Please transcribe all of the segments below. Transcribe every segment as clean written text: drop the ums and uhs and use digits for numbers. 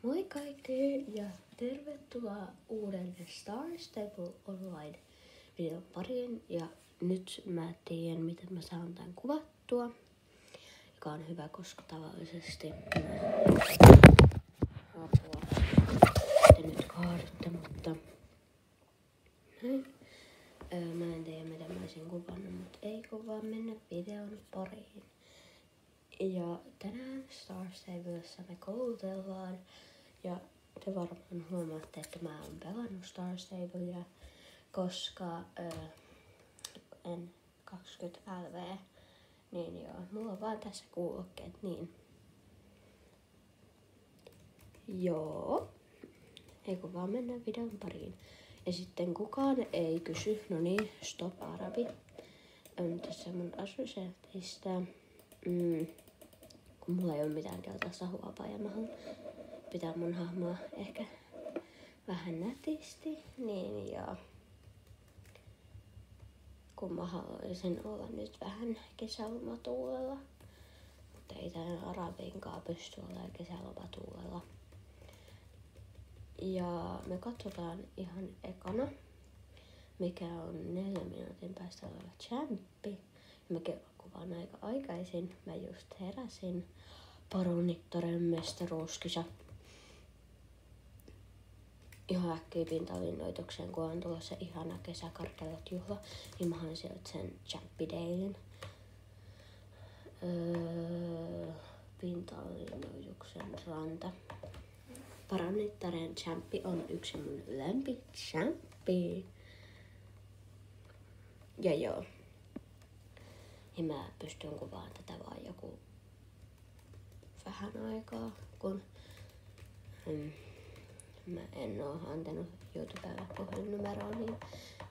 Moi kaikki ja tervetuloa uuden Star Stable Online videon pariin. Ja nyt mä tiedän, miten mä saan tän kuvattua, joka on hyvä, koska tavallisesti apua te nyt kaadutte, mutta näin. Mä en tiedä, miten mä olisin kuvannut, mutta eikö vaan mennä videon pariin. Ja tänään Star Stablessa me koulutellaan. Ja te varmaan huomaatte, että mä oon pelannut Star Stablea, koska en 20 LV. Niin joo, mulla on vaan tässä kuulokkeet, niin. Joo. Eikö vaan mennä videon pariin. Ja sitten kukaan ei kysy, no niin, stop arabi. Tässä mun asusetista. Kun mulla ei ole mitään keltaista huopaa ja mä haluan pitää mun hahmoa ehkä vähän nätisti, niin joo. Kun mä haluaisin olla nyt vähän kesälomatuulella, mutta ei tän arabinkaan pysty olemaan kesälomatuulella. Ja me katsotaan ihan ekana, mikä on 4 minuutin päästä oleva champpi. Ja mä kuvaan aika aikaisin, mä just heräsin. Paronittaren mestaruuskisa. Ihan äkkiä pintalinnoitukseen, kun on tulossa ihana kesäkarkelot juhla, niin mä hain sieltä sen champpideilin. Pintalinnoituksen ranta. Paronittaren champpi on yksi mun lempichamppi. Ja joo. Ja mä pystyn kuvaamaan tätä vaan joku vähän aikaa, kun mä en oo antanut YouTubella puhelinnumeroa, niin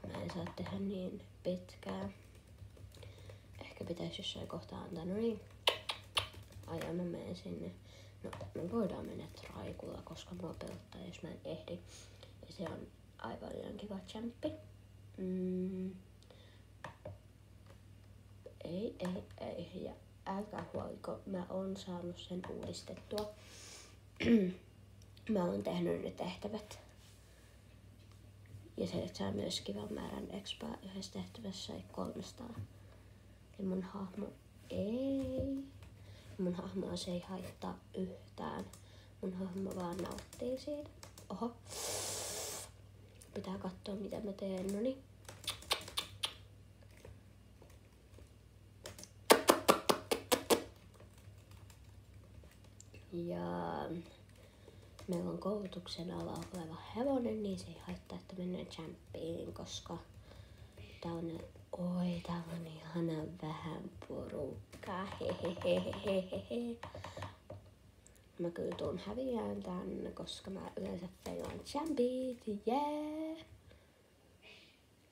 mä en saa tehdä niin pitkää. Ehkä pitäisi jossain kohtaa antaa, no niin. Aja, mä menen sinne. No, me voidaan mennä traikulla, koska mua pelottaa, jos mä en ehdi. Ja se on aivan liian kiva champpi. Ei. Ja älkää huoliko, mä oon saanut sen uudistettua. Mä oon tehnyt ne tehtävät. Ja se saa myös kivan määrän expaa yhdessä tehtävässä, 300. Ja mun hahmoa se ei haittaa yhtään. Mun hahmo vaan nauttii siitä. Oho. Pitää katsoa mitä mä teen, noniin. Ja meillä on koulutuksen alla oleva hevonen, niin se ei haittaa, että mennään champpiin, koska täällä on ihana vähän porukkaa. Hehehehehe. Mä kyllä tuun häviään tänne, koska mä yleensä peilaan champit, yeah!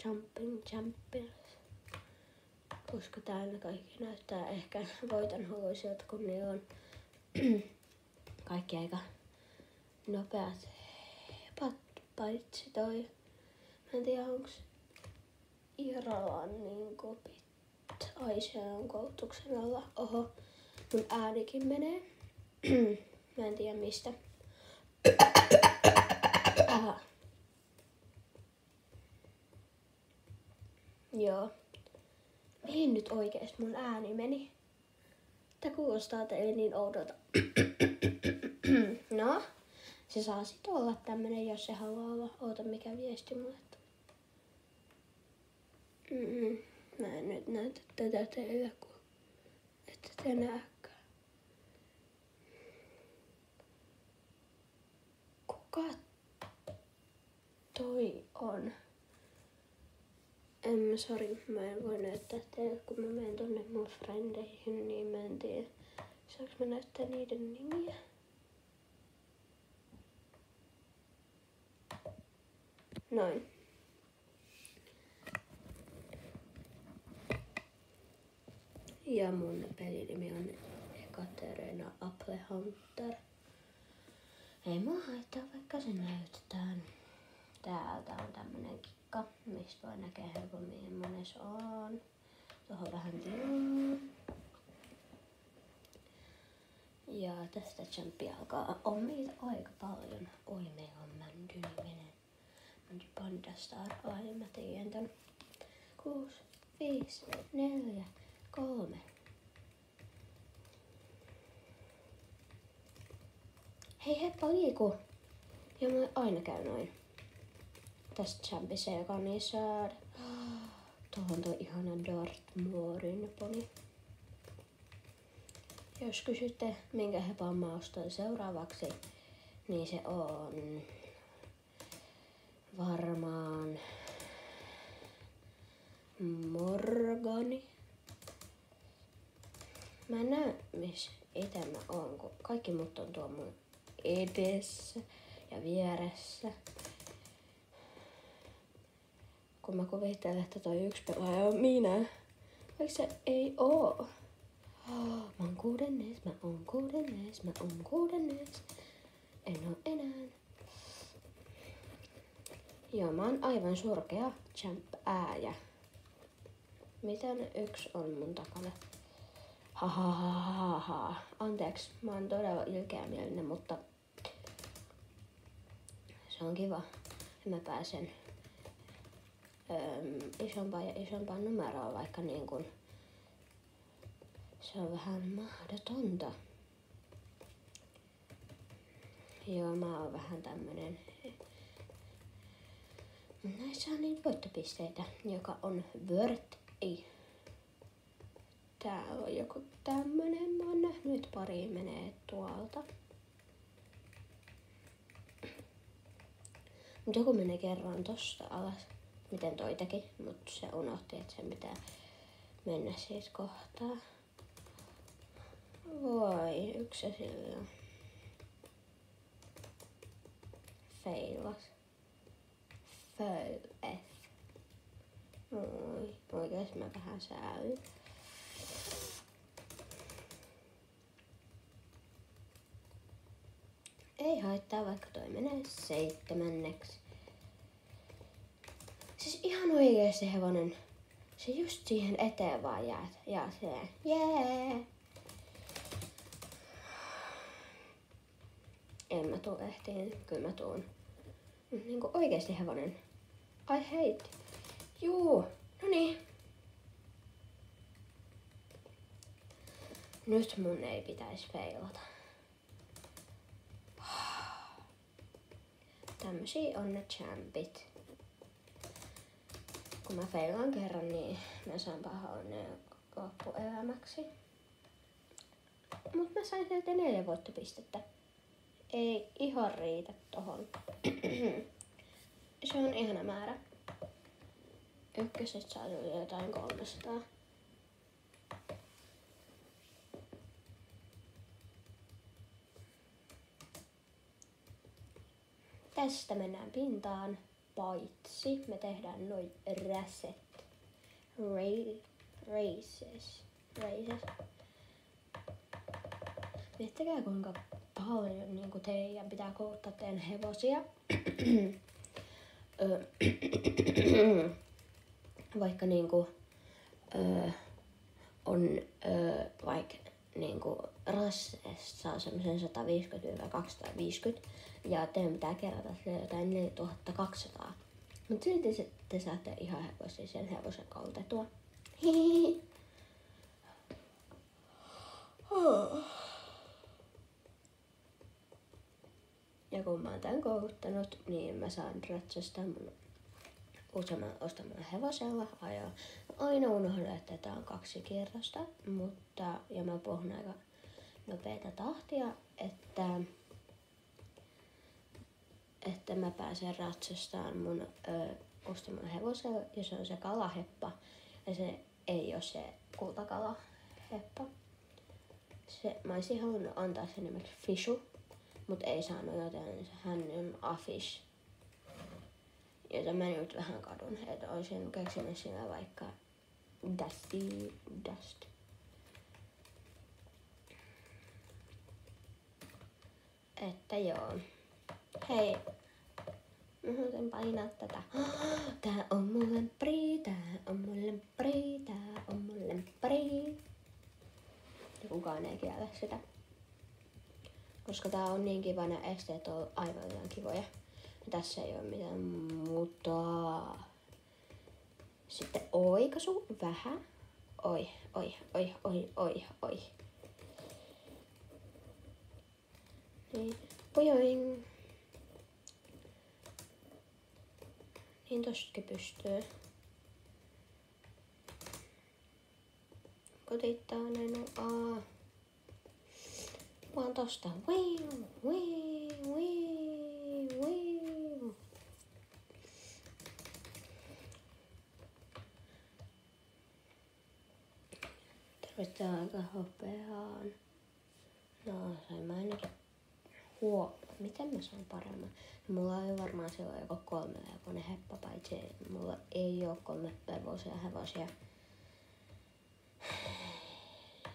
Jumping. Koska täällä kaikki näyttää ehkä voitanhaluisilta, kun ne on kaikki aika nopeat, paitsi toi. Mä en tiedä onks Iralan niinku ai se on koulutuksen alla. Oho, mun äänikin menee. Mä en tiedä mistä. Aha. Joo. Mihin nyt oikeesti mun ääni meni? Tää kuulostaa teille niin oudolta. No, se saa sit olla tämmönen, jos se haluaa olla. Oota, mikä viesti mulle. Mä en nyt näytä tätä teille, kun ette te näkään. Kuka toi on? Mä en voi näyttää teille, kun mä menen tonne mun frendeihin, niin mä en tiedä. Saanko mä näyttää niiden nimiä? Noin. Ja mun pelinimi on Ekaterina Apple Hunter. Ei mua haittaa, vaikka se näytetään. Täältä on tämmönen kikka, mistä voi näkee helpommin, millainen se on. Tuohon vähän tilaa. Ja tästä Champi alkaa. On meitä aika paljon. Oi, meillä on Mändy-niminen. Mändy Pandastar. Ai, mä tiedän tän. 6, 5, 4, 3. Hei, heppa liiku. Ja mä aina käy noin. Tästä Champissa, joka on niin sad. Tuohon toi ihana Dartmoorin poni. Jos kysytte, minkä hepan mä ostan seuraavaksi, niin se on varmaan Morgani. Mä en näe, missä itse mä oon, kun kaikki muut on tuo mun edessä ja vieressä. Kun mä kuvittelen, että toi yksi pelaaja on minä, vaikka se ei oo. Mä oon kuudennes. En oo enää. Joo, mä oon aivan surkea champ-ääjä. Miten yksi on mun takana? Anteeksi, mä oon todella ilkeämielinen, mutta se on kiva, että mä pääsen isompaan numeroon, vaikka niin kun se on vähän mahdotonta. Joo, mä oon vähän tämmönen. Näissä on niitä voittopisteitä, joka on worth. Tää on joku tämmönen. Mä oon nähnyt, että pari menee tuolta. Mut joku menee kerran tosta alas. Miten toi teki, mut se unohti, että sen pitää mennä siitä kohtaa. Voi, yksi sillä feilas. Oi, oikees mä vähän säälyn. Ei haittaa, vaikka toi menee 7. Siis ihan oikeesti hevonen. Se just siihen eteen vaan jää. Ja se, jee. En mä tuu ehtiin, kyllä mä tuun. Niinku oikeesti hevonen. I hate. Juu, noniin. Nyt mun ei pitäisi feilata. Tämmösiä on ne champit. Kun mä feilaan kerran, niin mä saan paha onnea loppuelämäksi. Mut mä sain sieltä 4 voittopistettä. Ei ihan riitä tohon. Se on ihana määrä. Ykköset saa jotain 300. Tästä mennään pintaan, paitsi me tehdään noin races. Miettikää kuinka paljon niin teidän pitää kouluttaa teidän hevosia. Vaikka niinku on vaikka niinku rasseessa saa semmoisen 150-250 ja teidän pitää kerätä sille jotain 4200. Mut silti te saatte ihan helposti sen hevosen koulutettua. Ja kun mä oon tän kouluttanut, niin mä saan ratsastaa mun ostamalla hevosella ajaa. Aina unohdan, että tää on 2 kierrosta, mutta ja mä puhun aika nopeata tahtia, että mä pääsen ratsastamaan mun ostamalla hevosella, ja se on se kalaheppa, ja se ei ole se kultakalaheppa. Mä olisin halunnut antaa sen nimeksi Fishu, mut ei saanut, joten hän on Afish. Jota mä nyt vähän kadun, että olisin keksinyt sillä vaikka Dust. Että joo. Hei, mä haluan painaa tätä. Tää on mun lemppari. Ja kukaan ei kiellä sitä. Koska tää on niin kiva, nämä esteet on aivan liian kivoja. Ja tässä ei oo mitään muuta. Sitten oikaisu vähän. Oi. Niin, pojoing. Niin tostakin pystyy. Kotittainen A. Vaan tosta. Tarvitaan aika hopeaan. No, sain mä ainakin miten mä saan paremman? No, mulla ei varmaan silloin joko 3-levoinen heppa, paitsi mulla ei oo 3-levoisia hevosia.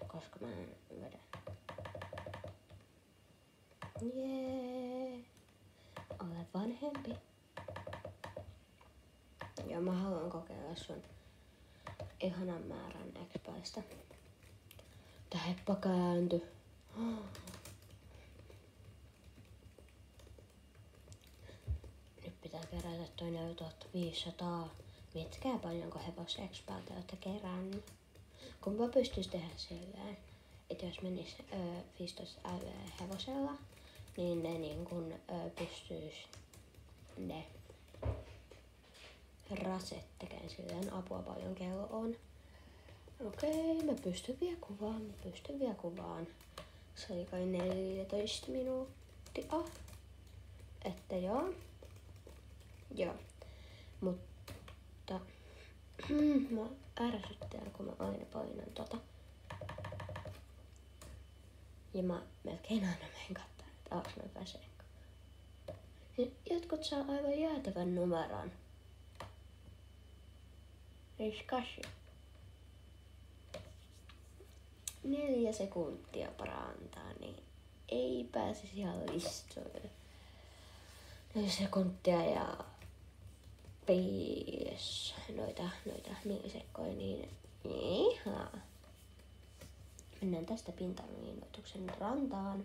Koska mä vedän. Jee. Ole vanhempi. Ja mä haluan kokeilla sun ihanan määrän expaista. Tää heppa kääntyi. Nyt pitää kerätä toi 4500. Mitkää paljonko hevos expalta olette kerännyt. Kun mä pystyisin tehdä silleen, että jos menis 15 hevosella, niin ne niin kun pystyis ne raset tekemään silleen apua paljon kello on. Okei, mä pystyn vielä kuvaan. Se oli kai 14 minuuttia. Että joo. Mutta mä ärsyttää, kun mä aina painan tota. Ja mä melkein aina menen katsomaan, että onks mä pääseen. Jotkut saa aivan jäätävän numeron. 58. 4 sekuntia parantaa, niin ei pääsisi ihan listoille. 4 sekuntia ja 5 noita millisekkoja, niin ihan. Mennään tästä pintaruinnoituksen rantaan.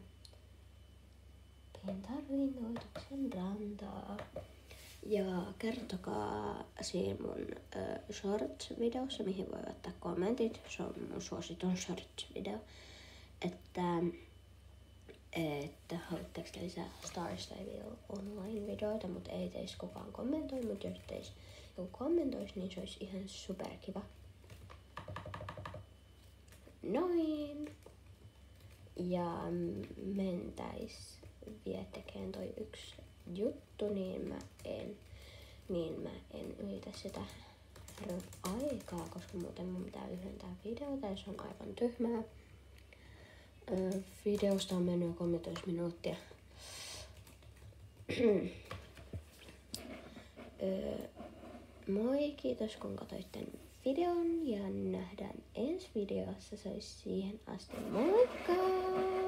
Ja kertokaa siinä mun short-videossa, mihin voi ottaa kommentit. Se on mun suositun short-video. Että haluatteko te lisää Star Stable online-videoita, mutta ei teis kukaan kommentoi. Mutta jos teis joku kommentois, niin se olisi ihan superkiva. Noin. Ja mentäis vielä tekemään toi yksi juttu, niin mä en ylitä sitä aikaa, koska muuten mun pitää lyhentää videota ja se on aivan tyhmää. Videosta on mennyt 13 minuuttia. Moi, kiitos kun katsoitte videon ja nähdään ensi videossa. Se olisi siihen asti. Moikka!